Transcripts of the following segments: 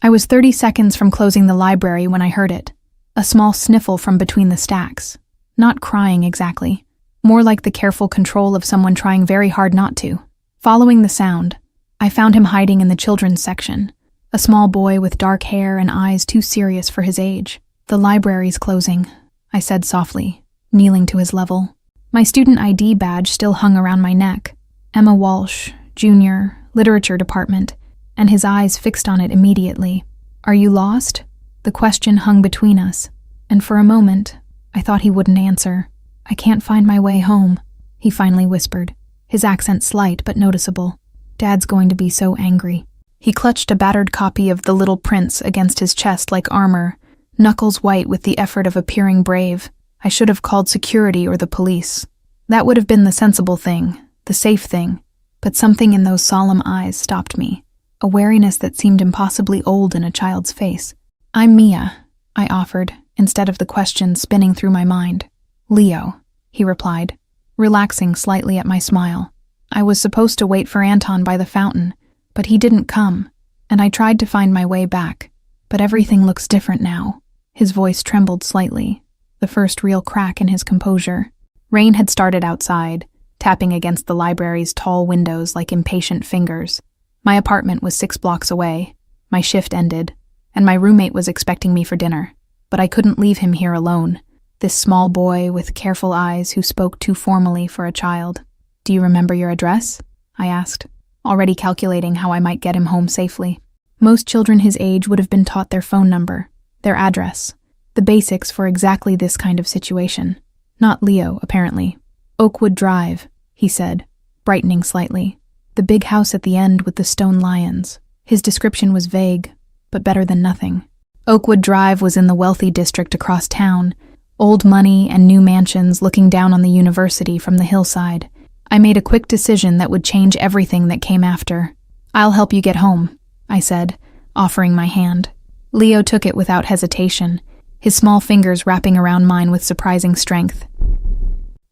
I was 30 seconds from closing the library when I heard it, a small sniffle from between the stacks. Not crying exactly, more like the careful control of someone trying very hard not to. Following the sound, I found him hiding in the children's section, a small boy with dark hair and eyes too serious for his age. "The library's closing," I said softly, kneeling to his level. My student ID badge still hung around my neck. Emma Walsh, Junior, Literature Department, and his eyes fixed on it immediately. "Are you lost?" The question hung between us, and for a moment, I thought he wouldn't answer. "I can't find my way home," he finally whispered, his accent slight but noticeable. "Dad's going to be so angry." He clutched a battered copy of The Little Prince against his chest like armor, knuckles white with the effort of appearing brave. I should have called security or the police. That would have been the sensible thing, the safe thing, but something in those solemn eyes stopped me, a wariness that seemed impossibly old in a child's face. "I'm Mia," I offered, instead of the question spinning through my mind. "Leo," he replied, relaxing slightly at my smile. I was supposed to wait for Anton by the fountain, but he didn't come, and I tried to find my way back, but everything looks different now. His voice trembled slightly, the first real crack in his composure. Rain had started outside, tapping against the library's tall windows like impatient fingers. My apartment was 6 blocks away. My shift ended, and my roommate was expecting me for dinner, but I couldn't leave him here alone. This small boy with careful eyes who spoke too formally for a child. "Do you remember your address?" I asked, already calculating how I might get him home safely. Most children his age would have been taught their phone number, their address, the basics for exactly this kind of situation. Not Leo, apparently. "Oakwood Drive," he said, brightening slightly. "The big house at the end with the stone lions." His description was vague, but better than nothing. Oakwood Drive was in the wealthy district across town, old money and new mansions looking down on the university from the hillside. I made a quick decision that would change everything that came after. "I'll help you get home," I said, offering my hand. Leo took it without hesitation, his small fingers wrapping around mine with surprising strength.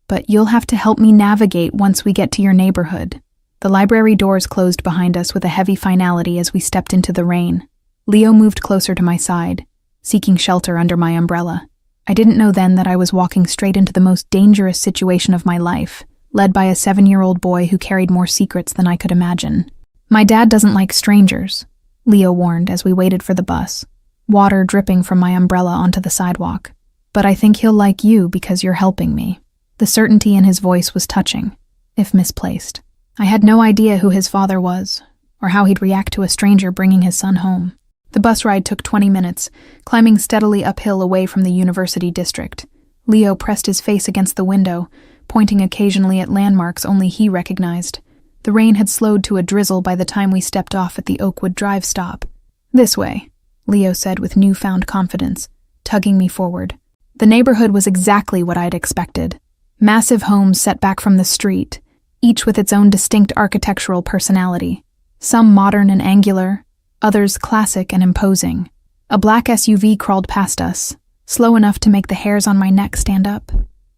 "But you'll have to help me navigate once we get to your neighborhood." The library doors closed behind us with a heavy finality as we stepped into the rain. Leo moved closer to my side, seeking shelter under my umbrella. I didn't know then that I was walking straight into the most dangerous situation of my life, led by a 7-year-old boy who carried more secrets than I could imagine. "My dad doesn't like strangers," Leo warned as we waited for the bus, water dripping from my umbrella onto the sidewalk. "But I think he'll like you because you're helping me." The certainty in his voice was touching, if misplaced. I had no idea who his father was, or how he'd react to a stranger bringing his son home. The bus ride took 20 minutes, climbing steadily uphill away from the university district. Leo pressed his face against the window, pointing occasionally at landmarks only he recognized. The rain had slowed to a drizzle by the time we stepped off at the Oakwood Drive stop. "This way," Leo said with newfound confidence, tugging me forward. The neighborhood was exactly what I'd expected. Massive homes set back from the street, each with its own distinct architectural personality. Some modern and angular, others classic and imposing. A black SUV crawled past us, slow enough to make the hairs on my neck stand up.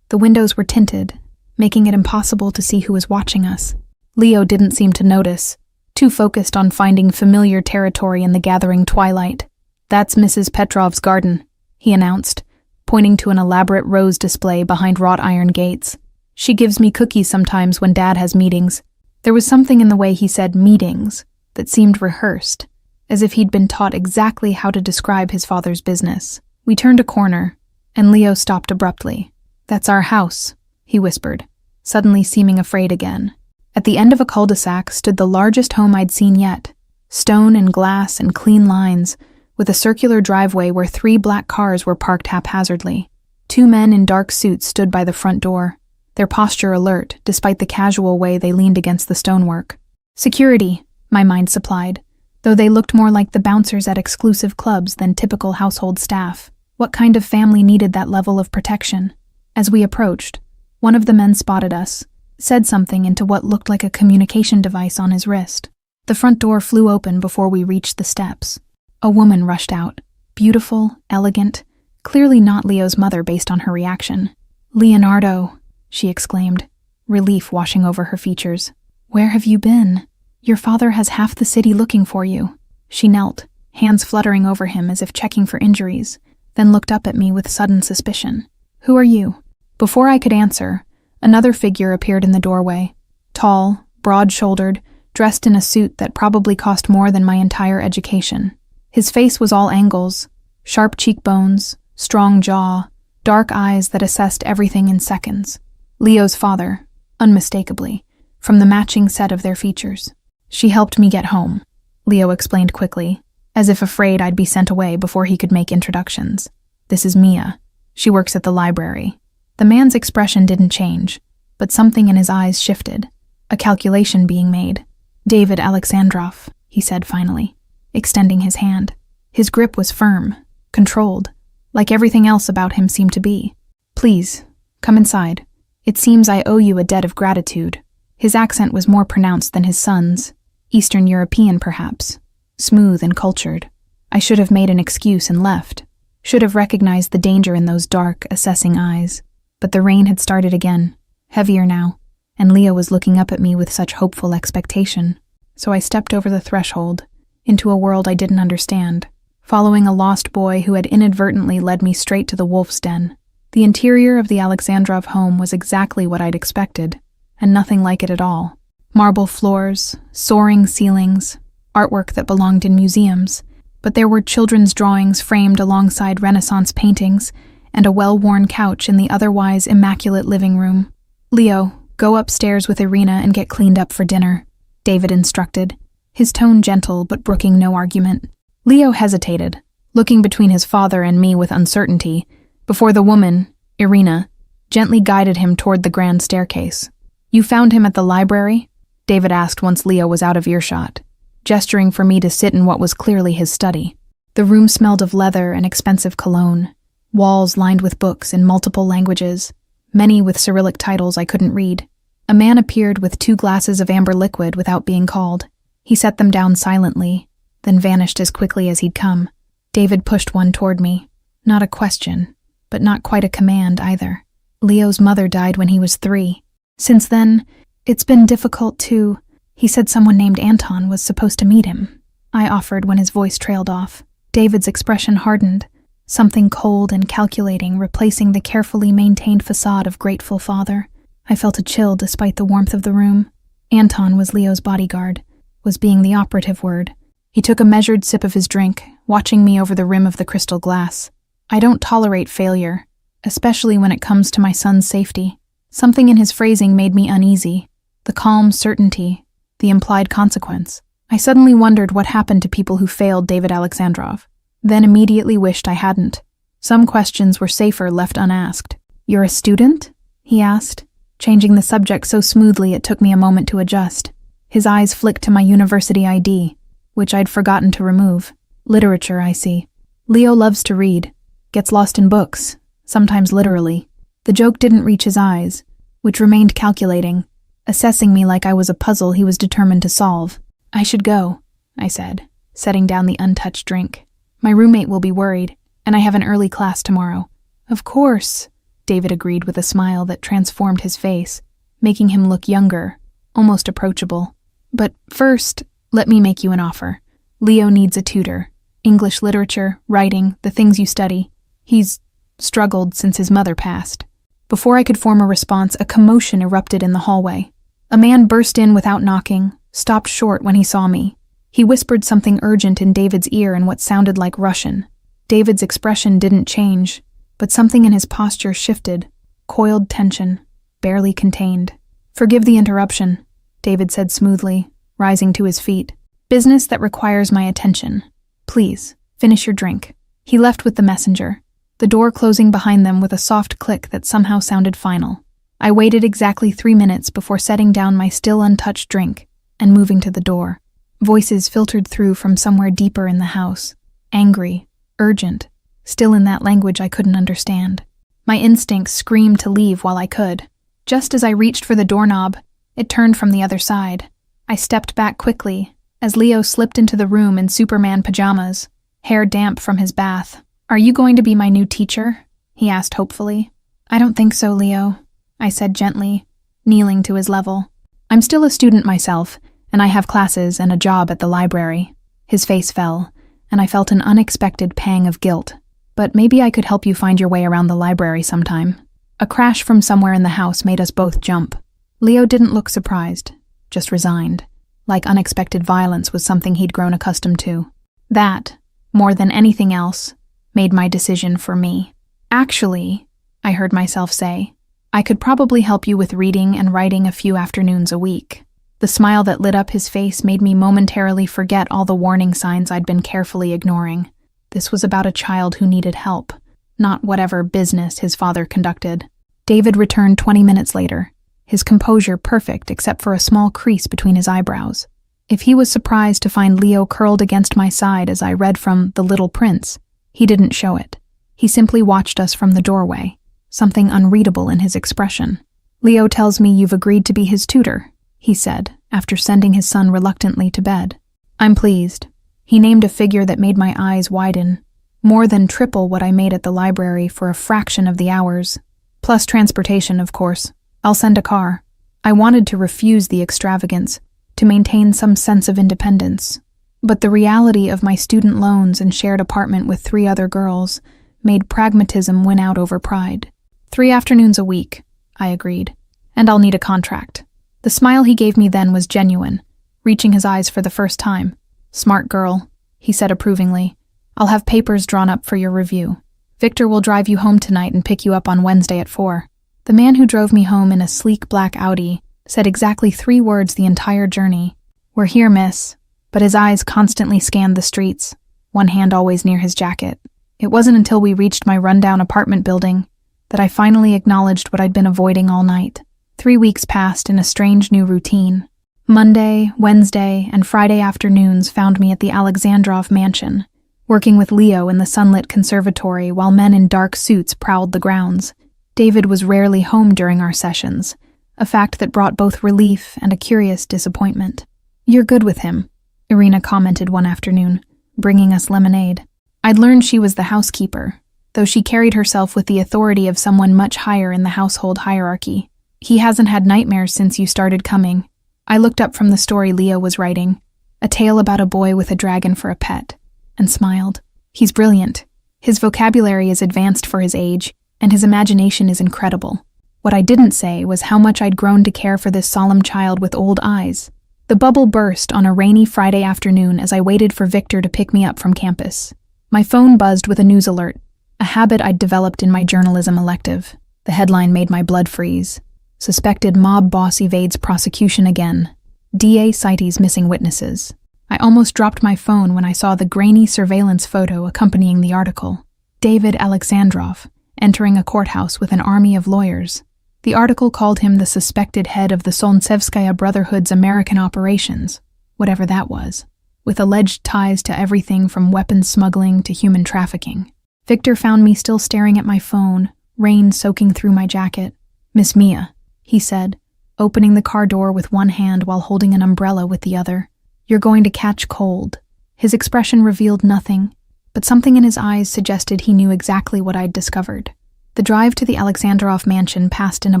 The windows were tinted, making it impossible to see who was watching us. Leo didn't seem to notice, too focused on finding familiar territory in the gathering twilight. "That's Mrs. Petrov's garden," he announced, pointing to an elaborate rose display behind wrought iron gates. "She gives me cookies sometimes when Dad has meetings." There was something in the way he said meetings that seemed rehearsed, as if he'd been taught exactly how to describe his father's business. We turned a corner, and Leo stopped abruptly. "That's our house," he whispered, suddenly seeming afraid again. At the end of a cul-de-sac stood the largest home I'd seen yet, stone and glass and clean lines, with a circular driveway where 3 black cars were parked haphazardly. 2 men in dark suits stood by the front door, their posture alert despite the casual way they leaned against the stonework. "Security," my mind supplied, though they looked more like the bouncers at exclusive clubs than typical household staff. What kind of family needed that level of protection? As we approached, one of the men spotted us, said something into what looked like a communication device on his wrist. The front door flew open before we reached the steps. A woman rushed out, beautiful, elegant, clearly not Leo's mother based on her reaction. "Leonardo," she exclaimed, relief washing over her features. "Where have you been? Your father has half the city looking for you." She knelt, hands fluttering over him as if checking for injuries, then looked up at me with sudden suspicion. "Who are you?" Before I could answer, another figure appeared in the doorway. Tall, broad-shouldered, dressed in a suit that probably cost more than my entire education. His face was all angles, sharp cheekbones, strong jaw, dark eyes that assessed everything in seconds. Leo's father, unmistakably, from the matching set of their features. "She helped me get home," Leo explained quickly, as if afraid I'd be sent away before he could make introductions. "This is Mia. She works at the library." The man's expression didn't change, but something in his eyes shifted, a calculation being made. "David Alexandrov," he said finally, extending his hand. His grip was firm, controlled, like everything else about him seemed to be. "Please, come inside. It seems I owe you a debt of gratitude." His accent was more pronounced than his son's, Eastern European perhaps, smooth and cultured. I should have made an excuse and left, should have recognized the danger in those dark, assessing eyes. But the rain had started again, heavier now, and Leo was looking up at me with such hopeful expectation. So I stepped over the threshold, into a world I didn't understand, following a lost boy who had inadvertently led me straight to the wolf's den. The interior of the Alexandrov home was exactly what I'd expected, and nothing like it at all. Marble floors, soaring ceilings, artwork that belonged in museums, but there were children's drawings framed alongside Renaissance paintings, and a well-worn couch in the otherwise immaculate living room. "Leo, go upstairs with Irina and get cleaned up for dinner," David instructed, his tone gentle but brooking no argument. Leo hesitated, looking between his father and me with uncertainty, before the woman, Irina, gently guided him toward the grand staircase. "You found him at the library?" David asked once Leo was out of earshot, gesturing for me to sit in what was clearly his study. The room smelled of leather and expensive cologne, walls lined with books in multiple languages, many with Cyrillic titles I couldn't read. A man appeared with 2 glasses of amber liquid without being called. He set them down silently, then vanished as quickly as he'd come. David pushed one toward me. Not a question, but not quite a command either. "Leo's mother died when he was 3. Since then, it's been difficult to..." He said someone named Anton was supposed to meet him, I offered when his voice trailed off. David's expression hardened, something cold and calculating replacing the carefully maintained facade of grateful father. I felt a chill despite the warmth of the room. Anton was Leo's bodyguard, was being the operative word. He took a measured sip of his drink, watching me over the rim of the crystal glass. "I don't tolerate failure, especially when it comes to my son's safety." Something in his phrasing made me uneasy, the calm certainty, the implied consequence. I suddenly wondered what happened to people who failed David Alexandrov, then immediately wished I hadn't. Some questions were safer left unasked. "You're a student?" he asked, changing the subject so smoothly it took me a moment to adjust. His eyes flicked to my university ID, which I'd forgotten to remove. "Literature, I see. Leo loves to read, gets lost in books, sometimes literally." The joke didn't reach his eyes, which remained calculating, assessing me like I was a puzzle he was determined to solve. "I should go," I said, setting down the untouched drink. "My roommate will be worried, and I have an early class tomorrow." "Of course," David agreed with a smile that transformed his face, making him look younger, almost approachable. "But first, let me make you an offer. Leo needs a tutor. English literature, writing, the things you study. He's struggled since his mother passed." Before I could form a response, a commotion erupted in the hallway. A man burst in without knocking, stopped short when he saw me. He whispered something urgent in David's ear in what sounded like Russian. David's expression didn't change, but something in his posture shifted, coiled tension, barely contained. "Forgive the interruption," David said smoothly, rising to his feet. "Business that requires my attention. Please, finish your drink." He left with the messenger, the door closing behind them with a soft click that somehow sounded final. I waited exactly 3 minutes before setting down my still untouched drink and moving to the door. Voices filtered through from somewhere deeper in the house, angry, urgent, still in that language I couldn't understand. My instincts screamed to leave while I could. Just as I reached for the doorknob, it turned from the other side. I stepped back quickly as Leo slipped into the room in Superman pajamas, hair damp from his bath. "Are you going to be my new teacher?" he asked hopefully. "I don't think so, Leo," I said gently, kneeling to his level. "I'm still a student myself, and I have classes and a job at the library." His face fell, and I felt an unexpected pang of guilt. But maybe I could help you find your way around the library sometime. A crash from somewhere in the house made us both jump. Leo didn't look surprised, just resigned, like unexpected violence was something he'd grown accustomed to. That, more than anything else, made my decision for me. Actually, I heard myself say, I could probably help you with reading and writing a few afternoons a week. The smile that lit up his face made me momentarily forget all the warning signs I'd been carefully ignoring. This was about a child who needed help, not whatever business his father conducted. David returned 20 minutes later, his composure perfect except for a small crease between his eyebrows. If he was surprised to find Leo curled against my side as I read from The Little Prince, he didn't show it. He simply watched us from the doorway, something unreadable in his expression. Leo tells me you've agreed to be his tutor, he said, after sending his son reluctantly to bed. I'm pleased. He named a figure that made my eyes widen, more than triple what I made at the library for a fraction of the hours. Plus transportation, of course. I'll send a car. I wanted to refuse the extravagance, to maintain some sense of independence. But the reality of my student loans and shared apartment with 3 other girls made pragmatism win out over pride. 3 afternoons a week, I agreed, and I'll need a contract. The smile he gave me then was genuine, reaching his eyes for the first time. Smart girl, he said approvingly. I'll have papers drawn up for your review. Victor will drive you home tonight and pick you up on Wednesday at 4. The man who drove me home in a sleek black Audi said exactly 3 words the entire journey. We're here, miss. But his eyes constantly scanned the streets, one hand always near his jacket. It wasn't until we reached my rundown apartment building that I finally acknowledged what I'd been avoiding all night. 3 weeks passed in a strange new routine. Monday, Wednesday, and Friday afternoons found me at the Alexandrov mansion, working with Leo in the sunlit conservatory while men in dark suits prowled the grounds. David was rarely home during our sessions, a fact that brought both relief and a curious disappointment. You're good with him, Irina commented one afternoon, bringing us lemonade. I'd learned she was the housekeeper, though she carried herself with the authority of someone much higher in the household hierarchy. He hasn't had nightmares since you started coming. I looked up from the story Leo was writing, a tale about a boy with a dragon for a pet, and smiled. He's brilliant. His vocabulary is advanced for his age, and his imagination is incredible. What I didn't say was how much I'd grown to care for this solemn child with old eyes. The bubble burst on a rainy Friday afternoon as I waited for Victor to pick me up from campus. My phone buzzed with a news alert, a habit I'd developed in my journalism elective. The headline made my blood freeze. Suspected mob boss evades prosecution again. DA cites missing witnesses. I almost dropped my phone when I saw the grainy surveillance photo accompanying the article. David Alexandrov, entering a courthouse with an army of lawyers. The article called him the suspected head of the Solntsevskaya Brotherhood's American operations, whatever that was, with alleged ties to everything from weapons smuggling to human trafficking. Victor found me still staring at my phone, rain soaking through my jacket. Miss Mia, he said, opening the car door with one hand while holding an umbrella with the other. You're going to catch cold. His expression revealed nothing, but something in his eyes suggested he knew exactly what I'd discovered. The drive to the Alexandrov mansion passed in a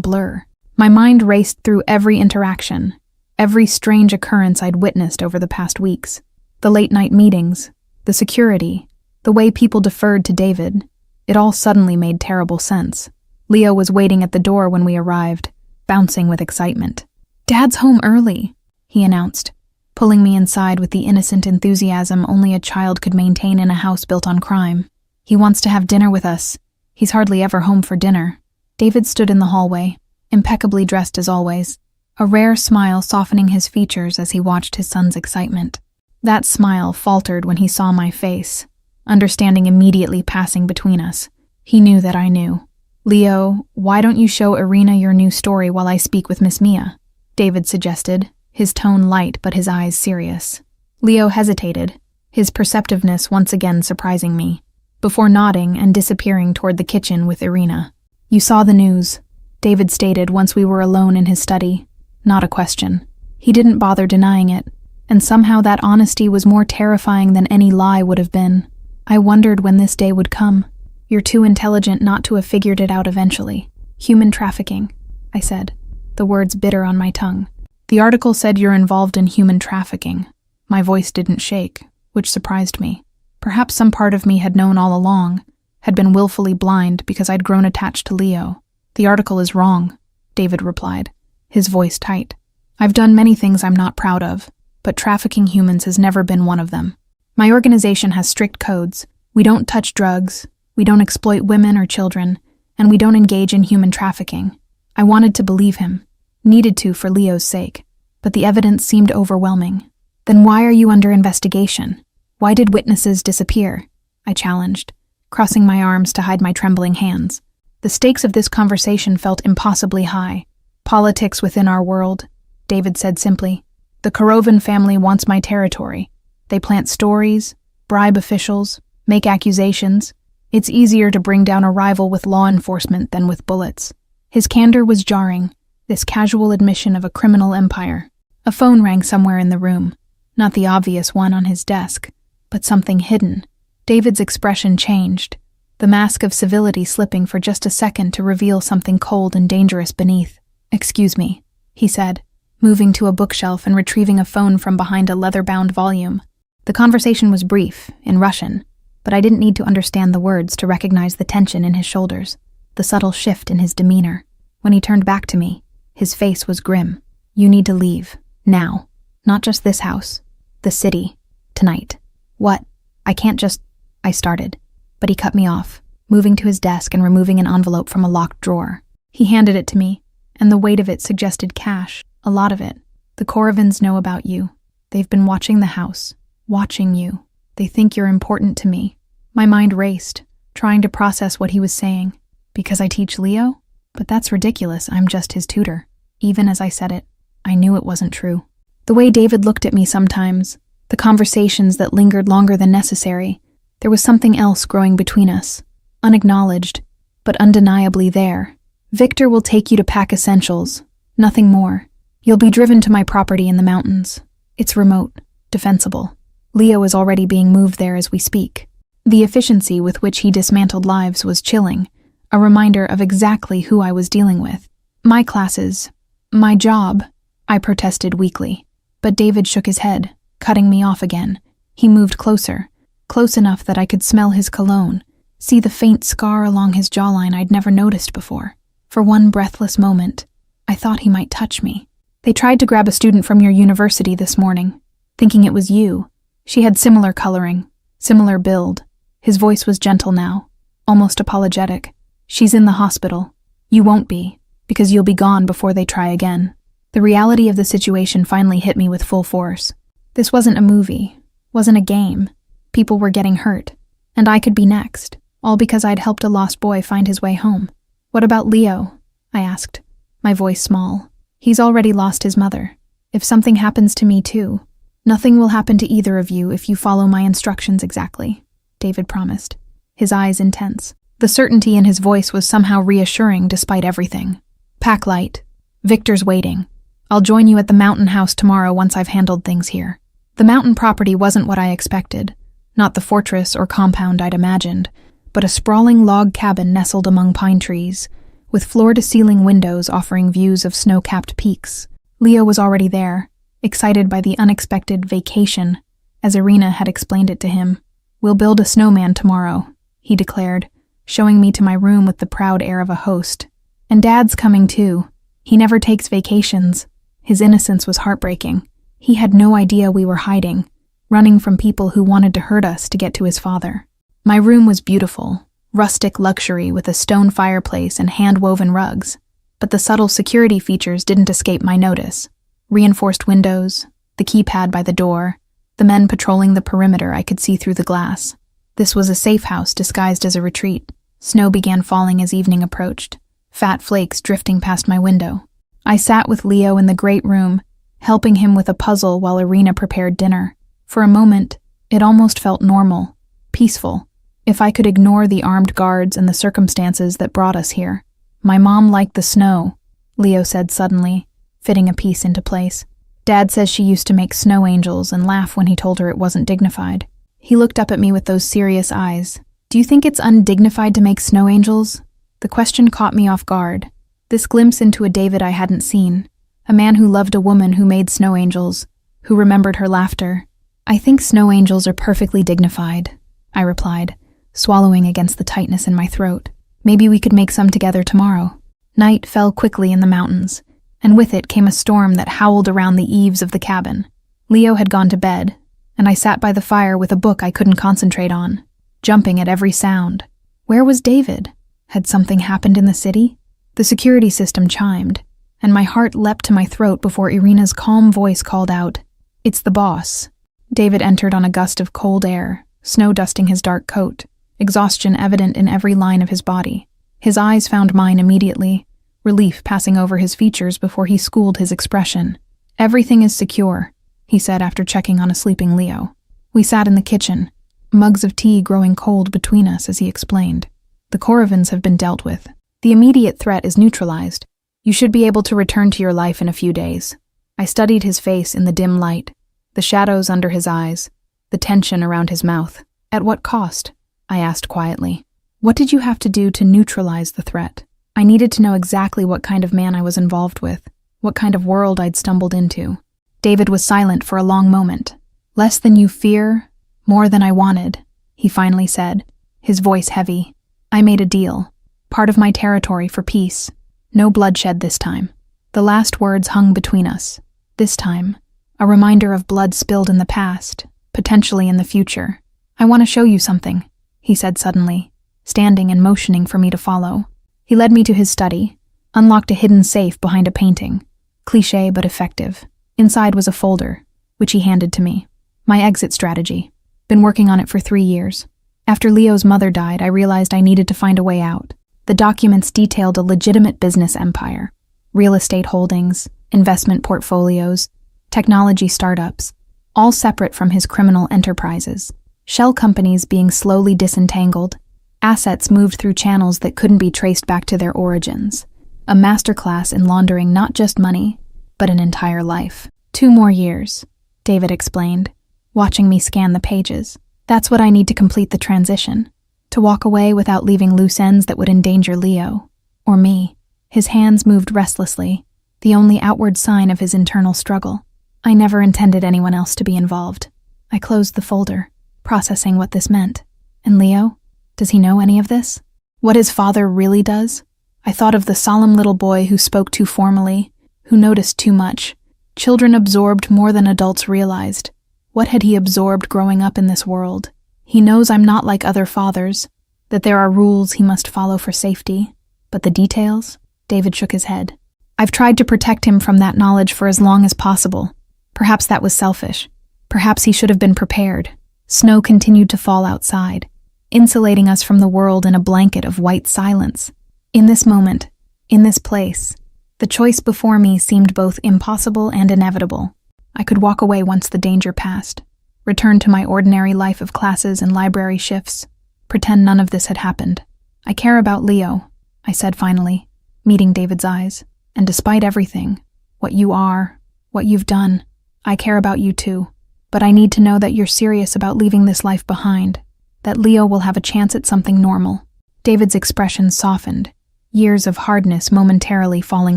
blur. My mind raced through every interaction, every strange occurrence I'd witnessed over the past weeks. The late-night meetings, the security, the way people deferred to David. It all suddenly made terrible sense. Leo was waiting at the door when we arrived, bouncing with excitement. Dad's home early, he announced, pulling me inside with the innocent enthusiasm only a child could maintain in a house built on crime. He wants to have dinner with us. He's hardly ever home for dinner. David stood in the hallway, impeccably dressed as always, a rare smile softening his features as he watched his son's excitement. That smile faltered when he saw my face, understanding immediately passing between us. He knew that I knew. Leo, why don't you show Irina your new story while I speak with Miss Mia? David suggested, his tone light but his eyes serious. Leo hesitated, his perceptiveness once again surprising me, before nodding and disappearing toward the kitchen with Irina. You saw the news, David stated once we were alone in his study. Not a question. He didn't bother denying it, and somehow that honesty was more terrifying than any lie would have been. I wondered when this day would come. You're too intelligent not to have figured it out eventually. Human trafficking, I said, the words bitter on my tongue. The article said you're involved in human trafficking. My voice didn't shake, which surprised me. Perhaps some part of me had known all along, had been willfully blind because I'd grown attached to Leo. "The article is wrong," David replied, his voice tight. "I've done many things I'm not proud of, but trafficking humans has never been one of them. My organization has strict codes. We don't touch drugs, we don't exploit women or children, and we don't engage in human trafficking." I wanted to believe him, needed to for Leo's sake, but the evidence seemed overwhelming. "Then why are you under investigation? Why did witnesses disappear?" I challenged, crossing my arms to hide my trembling hands. The stakes of this conversation felt impossibly high. "Politics within our world," David said simply. "The Korovan family wants my territory. They plant stories, bribe officials, make accusations. It's easier to bring down a rival with law enforcement than with bullets." His candor was jarring, this casual admission of a criminal empire. A phone rang somewhere in the room, not the obvious one on his desk, but something hidden. David's expression changed, the mask of civility slipping for just a second to reveal something cold and dangerous beneath. "Excuse me," he said, moving to a bookshelf and retrieving a phone from behind a leather-bound volume. The conversation was brief, in Russian, but I didn't need to understand the words to recognize the tension in his shoulders, the subtle shift in his demeanor. When he turned back to me, his face was grim. "You need to leave, now. Not just this house, the city, tonight." "What? I can't just—" I started, but he cut me off, moving to his desk and removing an envelope from a locked drawer. He handed it to me, and the weight of it suggested cash, a lot of it. "The Korovans know about you. They've been watching the house, watching you. They think you're important to me." My mind raced, trying to process what he was saying. "Because I teach Leo? But that's ridiculous, I'm just his tutor." Even as I said it, I knew it wasn't true. The way David looked at me sometimes, the conversations that lingered longer than necessary, there was something else growing between us, unacknowledged, but undeniably there. "Victor will take you to pack essentials, nothing more. You'll be driven to my property in the mountains. It's remote, defensible. Leo is already being moved there as we speak." The efficiency with which he dismantled lives was chilling, a reminder of exactly who I was dealing with. "My classes, my job," I protested weakly, but David shook his head, cutting me off again. He moved closer, close enough that I could smell his cologne, see the faint scar along his jawline I'd never noticed before. For one breathless moment, I thought he might touch me. "They tried to grab a student from your university this morning, thinking it was you. She had similar coloring, similar build." His voice was gentle now, almost apologetic. "She's in the hospital. You won't be, because you'll be gone before they try again." The reality of the situation finally hit me with full force. This wasn't a movie, wasn't a game. People were getting hurt, and I could be next, all because I'd helped a lost boy find his way home. "What about Leo?" I asked, my voice small. "He's already lost his mother. If something happens to me too, nothing will happen to either of you if you follow my instructions exactly," David promised, his eyes intense. The certainty in his voice was somehow reassuring despite everything. "Pack light. Victor's waiting. I'll join you at the mountain house tomorrow once I've handled things here." The mountain property wasn't what I expected, not the fortress or compound I'd imagined, but a sprawling log cabin nestled among pine trees, with floor-to-ceiling windows offering views of snow-capped peaks. Leo was already there, excited by the unexpected vacation, as Irina had explained it to him. "We'll build a snowman tomorrow," he declared, showing me to my room with the proud air of a host. "And Dad's coming too. He never takes vacations." His innocence was heartbreaking. He had no idea we were hiding, running from people who wanted to hurt us to get to his father. My room was beautiful, rustic luxury with a stone fireplace and hand-woven rugs, but the subtle security features didn't escape my notice. Reinforced windows, the keypad by the door, the men patrolling the perimeter I could see through the glass. This was a safe house disguised as a retreat. Snow began falling as evening approached, fat flakes drifting past my window. I sat with Leo in the great room, helping him with a puzzle while Irina prepared dinner. For a moment, it almost felt normal, peaceful, if I could ignore the armed guards and the circumstances that brought us here. "My mom liked the snow," Leo said suddenly, fitting a piece into place. "Dad says she used to make snow angels and laugh when he told her it wasn't dignified." He looked up at me with those serious eyes. "Do you think it's undignified to make snow angels?" The question caught me off guard. This glimpse into a David I hadn't seen, a man who loved a woman who made snow angels, who remembered her laughter. "I think snow angels are perfectly dignified," I replied, swallowing against the tightness in my throat. Maybe we could make some together tomorrow. Night fell quickly in the mountains, and with it came a storm that howled around the eaves of the cabin. Leo had gone to bed, and I sat by the fire with a book I couldn't concentrate on, jumping at every sound. Where was David? Had something happened in the city? The security system chimed, and my heart leapt to my throat before Irina's calm voice called out, "It's the boss." David entered on a gust of cold air, snow dusting his dark coat, exhaustion evident in every line of his body. His eyes found mine immediately, relief passing over his features before he schooled his expression. "Everything is secure," he said after checking on a sleeping Leo. We sat in the kitchen, mugs of tea growing cold between us as he explained. "The Korovans have been dealt with. The immediate threat is neutralized. You should be able to return to your life in a few days." I studied his face in the dim light, the shadows under his eyes, the tension around his mouth. "At what cost?" I asked quietly. "What did you have to do to neutralize the threat?" I needed to know exactly what kind of man I was involved with, what kind of world I'd stumbled into. David was silent for a long moment. "Less than you fear, more than I wanted," he finally said, his voice heavy. "I made a deal. Part of my territory for peace. No bloodshed this time." The last words hung between us. This time, a reminder of blood spilled in the past, potentially in the future. "I want to show you something," he said suddenly, standing and motioning for me to follow. He led me to his study, unlocked a hidden safe behind a painting. Cliché but effective. Inside was a folder, which he handed to me. My exit strategy. Been working on it for 3 years. After Leo's mother died, I realized I needed to find a way out. The documents detailed a legitimate business empire. Real estate holdings, investment portfolios, technology startups, all separate from his criminal enterprises. Shell companies being slowly disentangled, assets moved through channels that couldn't be traced back to their origins. A masterclass in laundering not just money, but an entire life. 2 more years, David explained, watching me scan the pages. That's what I need to complete the transition. To walk away without leaving loose ends that would endanger Leo. Or me. His hands moved restlessly, the only outward sign of his internal struggle. I never intended anyone else to be involved. I closed the folder, processing what this meant. And Leo? Does he know any of this? What his father really does? I thought of the solemn little boy who spoke too formally, who noticed too much. Children absorbed more than adults realized. What had he absorbed growing up in this world? He knows I'm not like other fathers, that there are rules he must follow for safety. But the details? David shook his head. I've tried to protect him from that knowledge for as long as possible. Perhaps that was selfish. Perhaps he should have been prepared. Snow continued to fall outside, insulating us from the world in a blanket of white silence. In this moment, in this place, the choice before me seemed both impossible and inevitable. I could walk away once the danger passed, return to my ordinary life of classes and library shifts, pretend none of this had happened. I care about Leo, I said finally, meeting David's eyes. And despite everything, what you are, what you've done, I care about you too. But I need to know that you're serious about leaving this life behind, that Leo will have a chance at something normal. David's expression softened, years of hardness momentarily falling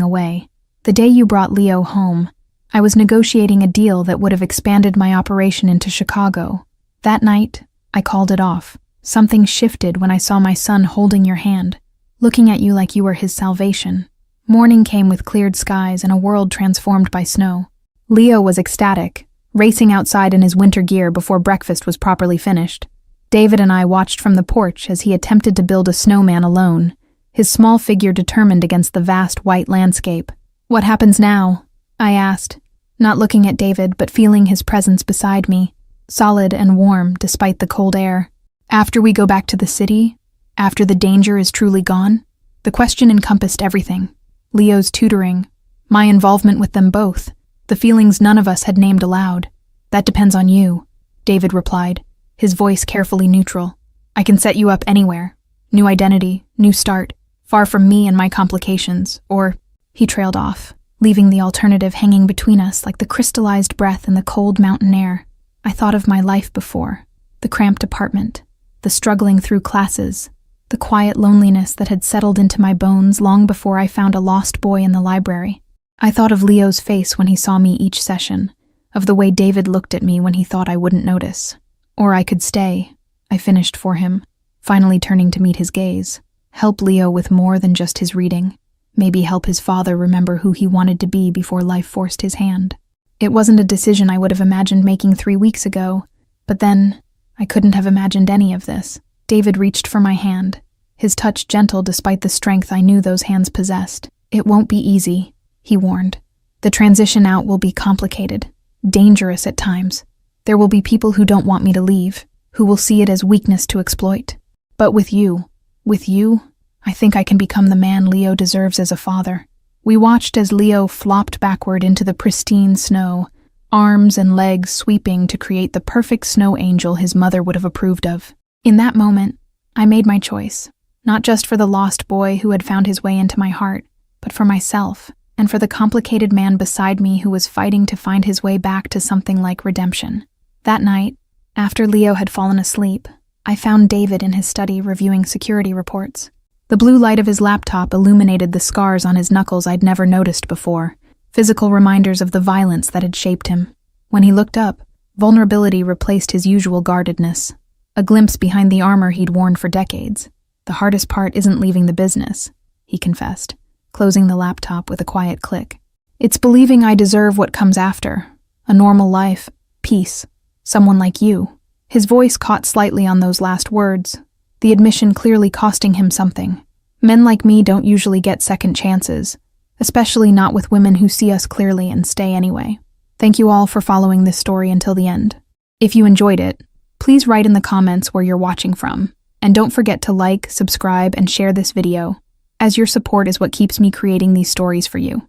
away. The day you brought Leo home, I was negotiating a deal that would have expanded my operation into Chicago. That night, I called it off. Something shifted when I saw my son holding your hand, looking at you like you were his salvation. Morning came with cleared skies and a world transformed by snow. Leo was ecstatic, racing outside in his winter gear before breakfast was properly finished. David and I watched from the porch as he attempted to build a snowman alone, his small figure determined against the vast white landscape. "What happens now?" I asked, not looking at David but feeling his presence beside me, solid and warm despite the cold air. "After we go back to the city? After the danger is truly gone?" The question encompassed everything. Leo's tutoring, my involvement with them both, the feelings none of us had named aloud. "That depends on you," David replied, his voice carefully neutral. "I can set you up anywhere. New identity, new start, far from me and my complications, or..." He trailed off, leaving the alternative hanging between us like the crystallized breath in the cold mountain air. I thought of my life before, the cramped apartment, the struggling through classes, the quiet loneliness that had settled into my bones long before I found a lost boy in the library. I thought of Leo's face when he saw me each session, of the way David looked at me when he thought I wouldn't notice. Or I could stay, I finished for him, finally turning to meet his gaze. Help Leo with more than just his reading. Maybe help his father remember who he wanted to be before life forced his hand. It wasn't a decision I would have imagined making 3 weeks ago, but then I couldn't have imagined any of this. David reached for my hand, his touch gentle despite the strength I knew those hands possessed. It won't be easy, he warned. The transition out will be complicated, dangerous at times. There will be people who don't want me to leave, who will see it as weakness to exploit. But with you, I think I can become the man Leo deserves as a father. We watched as Leo flopped backward into the pristine snow, arms and legs sweeping to create the perfect snow angel his mother would have approved of. In that moment, I made my choice, not just for the lost boy who had found his way into my heart, but for myself, and for the complicated man beside me who was fighting to find his way back to something like redemption. That night, after Leo had fallen asleep, I found David in his study reviewing security reports. The blue light of his laptop illuminated the scars on his knuckles I'd never noticed before, physical reminders of the violence that had shaped him. When he looked up, vulnerability replaced his usual guardedness, a glimpse behind the armor he'd worn for decades. The hardest part isn't leaving the business, he confessed, closing the laptop with a quiet click. It's believing I deserve what comes after, a normal life, peace, someone like you. His voice caught slightly on those last words, the admission clearly costing him something. Men like me don't usually get second chances, especially not with women who see us clearly and stay anyway. Thank you all for following this story until the end. If you enjoyed it, please write in the comments where you're watching from, and don't forget to like, subscribe, and share this video, as your support is what keeps me creating these stories for you.